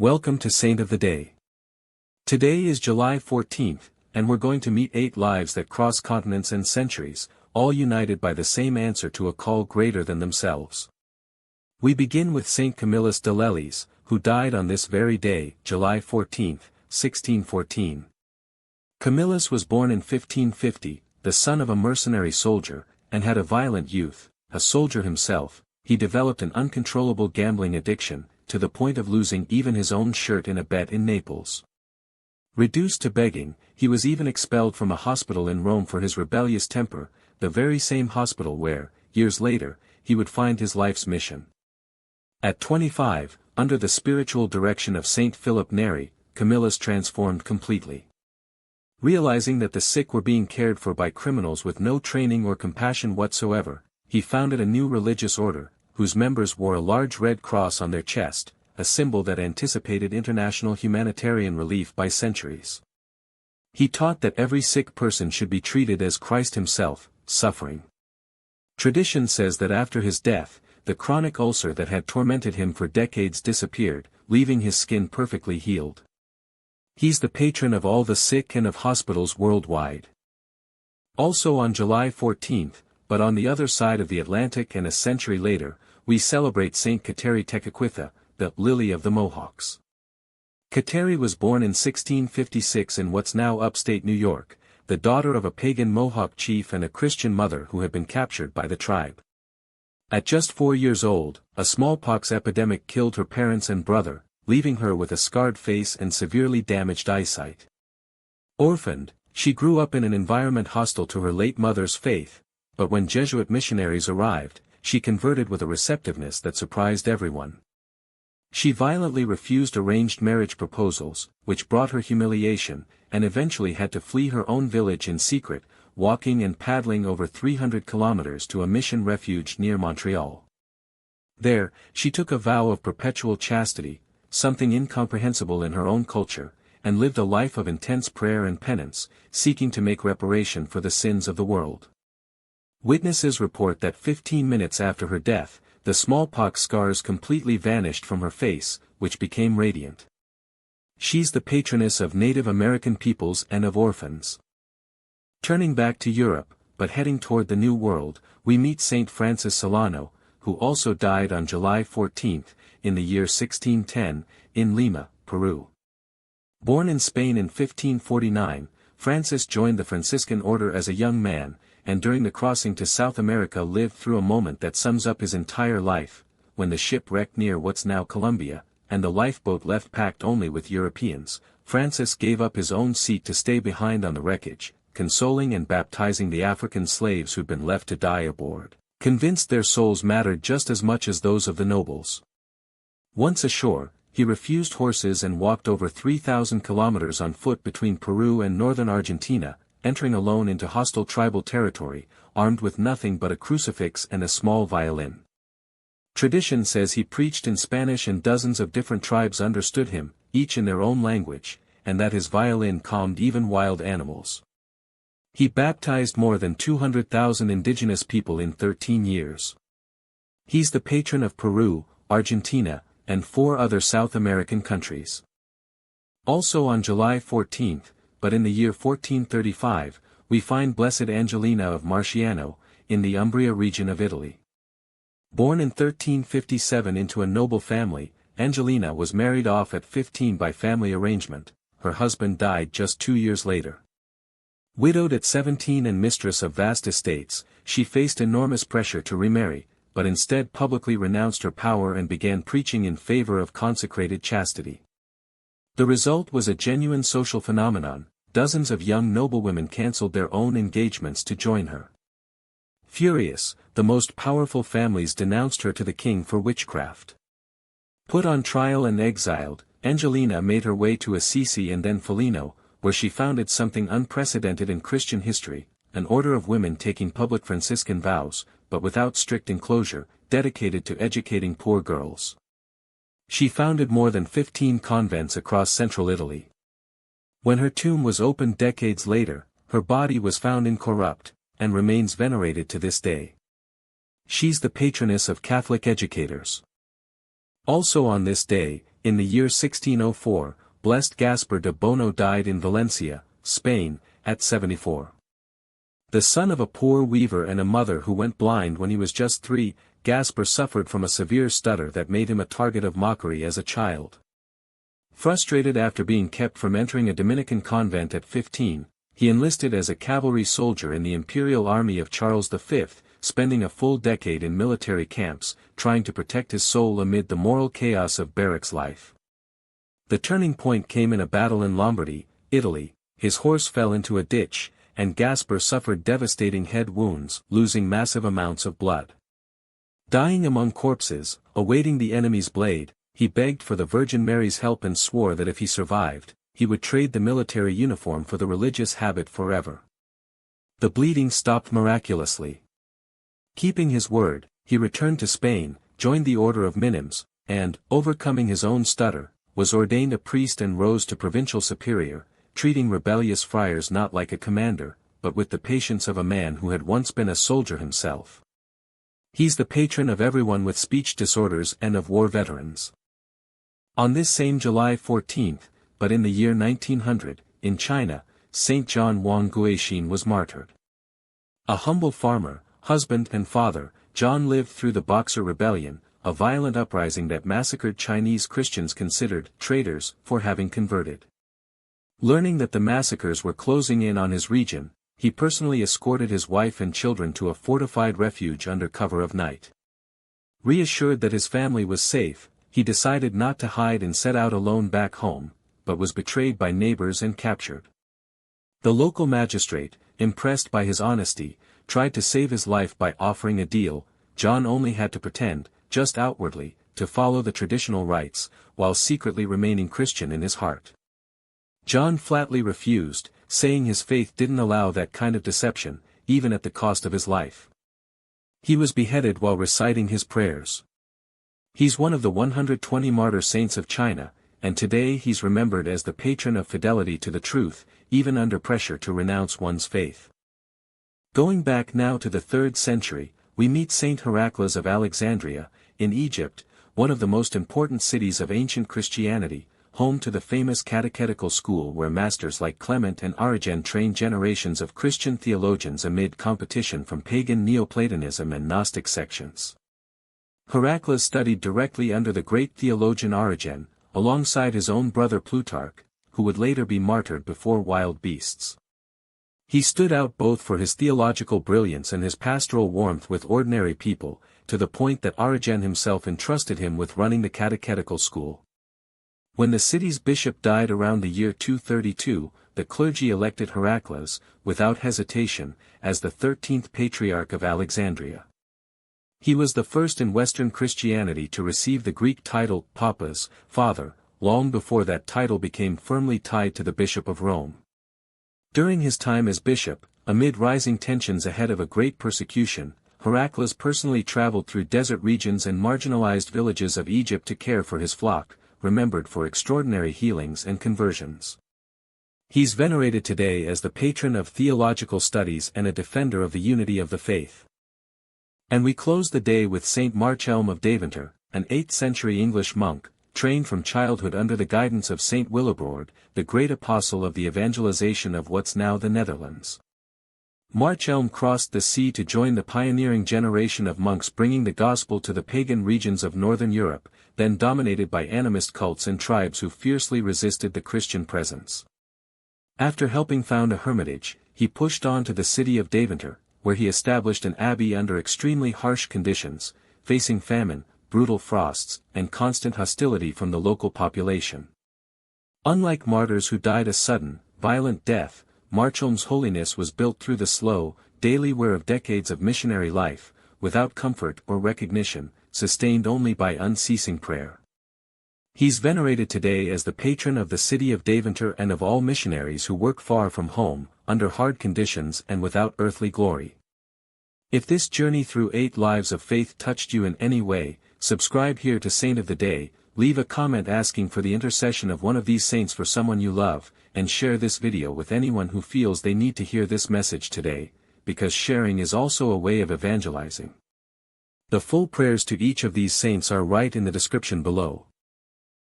Welcome to Saint of the Day. Today is July 14th, and we're going to meet 8 lives that cross continents and centuries, all united by the same answer to a call greater than themselves. We begin with Saint Camillus de Lellis, who died on this very day, July 14th, 1614. Camillus was born in 1550, the son of a mercenary soldier, and had a violent youth. A soldier himself, he developed an uncontrollable gambling addiction, to the point of losing even his own shirt in a bet in Naples. Reduced to begging, he was even expelled from a hospital in Rome for his rebellious temper, the very same hospital where, years later, he would find his life's mission. At 25, under the spiritual direction of Saint Philip Neri, Camillus transformed completely. Realizing that the sick were being cared for by criminals with no training or compassion whatsoever, he founded a new religious order, whose members wore a large red cross on their chest, a symbol that anticipated international humanitarian relief by centuries. He taught that every sick person should be treated as Christ himself, suffering. Tradition says that after his death, the chronic ulcer that had tormented him for decades disappeared, leaving his skin perfectly healed. He's the patron of all the sick and of hospitals worldwide. Also on July 14th, but on the other side of the Atlantic and a century later, we celebrate Saint Kateri Tekakwitha, the Lily of the Mohawks. Kateri was born in 1656 in what's now upstate New York, the daughter of a pagan Mohawk chief and a Christian mother who had been captured by the tribe. At just 4 years old, a smallpox epidemic killed her parents and brother, leaving her with a scarred face and severely damaged eyesight. Orphaned, she grew up in an environment hostile to her late mother's faith, but when Jesuit missionaries arrived, she converted with a receptiveness that surprised everyone. She violently refused arranged marriage proposals, which brought her humiliation, and eventually had to flee her own village in secret, walking and paddling over 300 kilometers to a mission refuge near Montreal. There, she took a vow of perpetual chastity, something incomprehensible in her own culture, and lived a life of intense prayer and penance, seeking to make reparation for the sins of the world. Witnesses report that 15 minutes after her death, the smallpox scars completely vanished from her face, which became radiant. She's the patroness of Native American peoples and of orphans. Turning back to Europe, but heading toward the New World, we meet Saint Francis Solano, who also died on July 14th, in the year 1610, in Lima, Peru. Born in Spain in 1549, Francis joined the Franciscan Order as a young man, and during the crossing to South America lived through a moment that sums up his entire life, when the ship wrecked near what's now Colombia, and the lifeboat left packed only with Europeans. Francis gave up his own seat to stay behind on the wreckage, consoling and baptizing the African slaves who'd been left to die aboard, convinced their souls mattered just as much as those of the nobles. Once ashore, he refused horses and walked over 3,000 kilometers on foot between Peru and northern Argentina, entering alone into hostile tribal territory, armed with nothing but a crucifix and a small violin. Tradition says he preached in Spanish and dozens of different tribes understood him, each in their own language, and that his violin calmed even wild animals. He baptized more than 200,000 indigenous people in 13 years. He's the patron of Peru, Argentina, and 4 other South American countries. Also on July 14th, but in the year 1435, we find Blessed Angelina of Marsciano, in the Umbria region of Italy. Born in 1357 into a noble family, Angelina was married off at 15 by family arrangement. Her husband died just 2 years later. Widowed at 17 and mistress of vast estates, she faced enormous pressure to remarry, but instead publicly renounced her power and began preaching in favor of consecrated chastity. The result was a genuine social phenomenon. Dozens of young noblewomen cancelled their own engagements to join her. Furious, the most powerful families denounced her to the king for witchcraft. Put on trial and exiled, Angelina made her way to Assisi and then Foligno, where she founded something unprecedented in Christian history, an order of women taking public Franciscan vows, but without strict enclosure, dedicated to educating poor girls. She founded more than 15 convents across central Italy. When her tomb was opened decades later, her body was found incorrupt, and remains venerated to this day. She's the patroness of Catholic educators. Also on this day, in the year 1604, blessed Gaspar de Bono died in Valencia, Spain, at 74. The son of a poor weaver and a mother who went blind when he was just 3, Gaspar suffered from a severe stutter that made him a target of mockery as a child. Frustrated after being kept from entering a Dominican convent at 15, he enlisted as a cavalry soldier in the imperial army of Charles V, spending a full decade in military camps, trying to protect his soul amid the moral chaos of barracks life. The turning point came in a battle in Lombardy, Italy. His horse fell into a ditch, and Gaspar suffered devastating head wounds, losing massive amounts of blood. Dying among corpses, awaiting the enemy's blade, he begged for the Virgin Mary's help and swore that if he survived, he would trade the military uniform for the religious habit forever. The bleeding stopped miraculously. Keeping his word, he returned to Spain, joined the Order of Minims, and, overcoming his own stutter, was ordained a priest and rose to provincial superior, treating rebellious friars not like a commander, but with the patience of a man who had once been a soldier himself. He's the patron of everyone with speech disorders and of war veterans. On this same July 14th, but in the year 1900, in China, Saint John Wang Guixin was martyred. A humble farmer, husband and father, John lived through the Boxer Rebellion, a violent uprising that massacred Chinese Christians considered traitors for having converted. Learning that the massacres were closing in on his region, he personally escorted his wife and children to a fortified refuge under cover of night. Reassured that his family was safe, he decided not to hide and set out alone back home, but was betrayed by neighbors and captured. The local magistrate, impressed by his honesty, tried to save his life by offering a deal. John only had to pretend, just outwardly, to follow the traditional rites, while secretly remaining Christian in his heart. John flatly refused, saying his faith didn't allow that kind of deception, even at the cost of his life. He was beheaded while reciting his prayers. He's one of the 120 martyr saints of China, and today he's remembered as the patron of fidelity to the truth, even under pressure to renounce one's faith. Going back now to the 3rd century, we meet Saint Heraclas of Alexandria, in Egypt, one of the most important cities of ancient Christianity, home to the famous catechetical school where masters like Clement and Origen trained generations of Christian theologians amid competition from pagan Neoplatonism and Gnostic sections. Heraclas studied directly under the great theologian Origen, alongside his own brother Plutarch, who would later be martyred before wild beasts. He stood out both for his theological brilliance and his pastoral warmth with ordinary people, to the point that Origen himself entrusted him with running the catechetical school. When the city's bishop died around the year 232, the clergy elected Heraclas, without hesitation, as the 13th Patriarch of Alexandria. He was the first in Western Christianity to receive the Greek title Papas, Father, long before that title became firmly tied to the Bishop of Rome. During his time as bishop, amid rising tensions ahead of a great persecution, Heraclas personally traveled through desert regions and marginalized villages of Egypt to care for his flock, remembered for extraordinary healings and conversions. He's venerated today as the patron of theological studies and a defender of the unity of the faith. And we close the day with Saint Marchelm of Deventer, an 8th-century English monk, trained from childhood under the guidance of Saint Willibrord, the great apostle of the evangelization of what's now the Netherlands. Marchelm crossed the sea to join the pioneering generation of monks bringing the gospel to the pagan regions of northern Europe, then dominated by animist cults and tribes who fiercely resisted the Christian presence. After helping found a hermitage, he pushed on to the city of Deventer, where he established an abbey under extremely harsh conditions, facing famine, brutal frosts, and constant hostility from the local population. Unlike martyrs who died a sudden, violent death, Marchelm's holiness was built through the slow, daily wear of decades of missionary life, without comfort or recognition, sustained only by unceasing prayer. He's venerated today as the patron of the city of Deventer and of all missionaries who work far from home, under hard conditions and without earthly glory. If this journey through 8 lives of faith touched you in any way, subscribe here to Saint of the Day, leave a comment asking for the intercession of one of these saints for someone you love, and share this video with anyone who feels they need to hear this message today, because sharing is also a way of evangelizing. The full prayers to each of these saints are right in the description below.